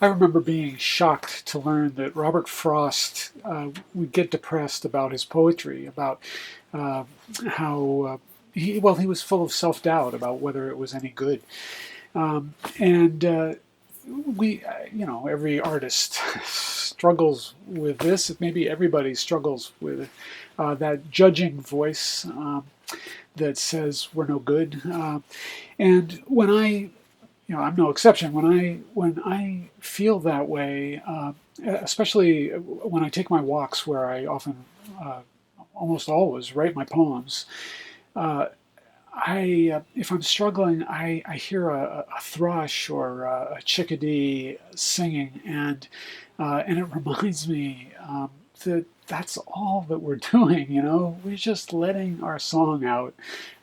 I remember being shocked to learn that Robert Frost would get depressed about his poetry, about uh, how he was full of self-doubt about whether it was any good. And every artist struggles with this. Maybe everybody struggles with that judging voice that says we're no good. And when I'm no exception. When I feel that way, especially when I take my walks, where I often, uh, almost always, write my poems. Uh, if I'm struggling, I hear a thrush or a chickadee singing, and it reminds me that that's all that we're doing. We're just letting our song out.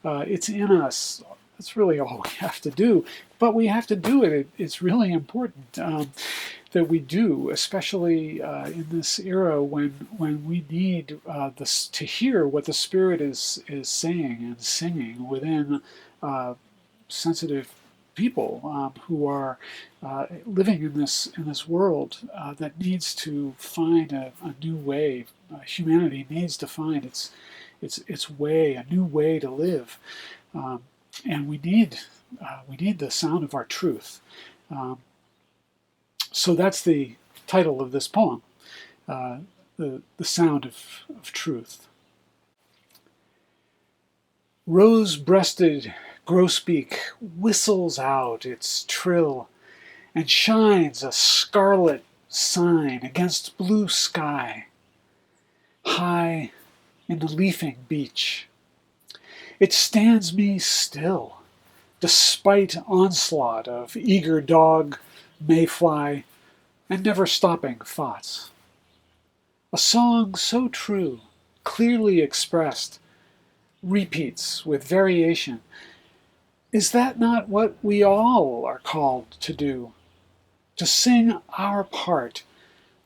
It's in us. That's really all we have to do. But we have to do it. It's really important that we do, especially in this era when we need this to hear what the Spirit is saying and singing within sensitive people who are living in this world that needs to find a new way. Humanity needs to find its way, a new way to live, and we need the sound of our truth. Um, so that's the title of this poem, uh, the sound of truth. Rose-breasted grosbeak whistles out its trill and shines a scarlet sign against blue sky, high in the leafing beech. It stands me still, despite onslaught of eager dog, mayfly, and never stopping thoughts. A song so true, clearly expressed, repeats with variation. Is that not what we all are called to do? To sing our part,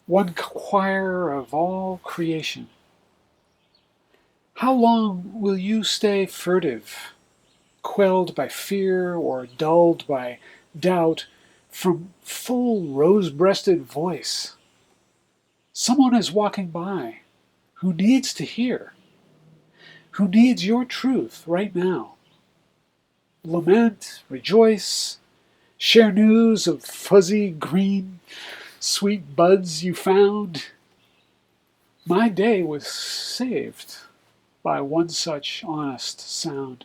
one choir of all creation. How long will you stay furtive, quelled by fear or dulled by doubt, from full rose-breasted voice? Someone is walking by who needs to hear, who needs your truth right now. Lament, rejoice, share news of fuzzy green, sweet buds you found. My day was saved by one such honest sound.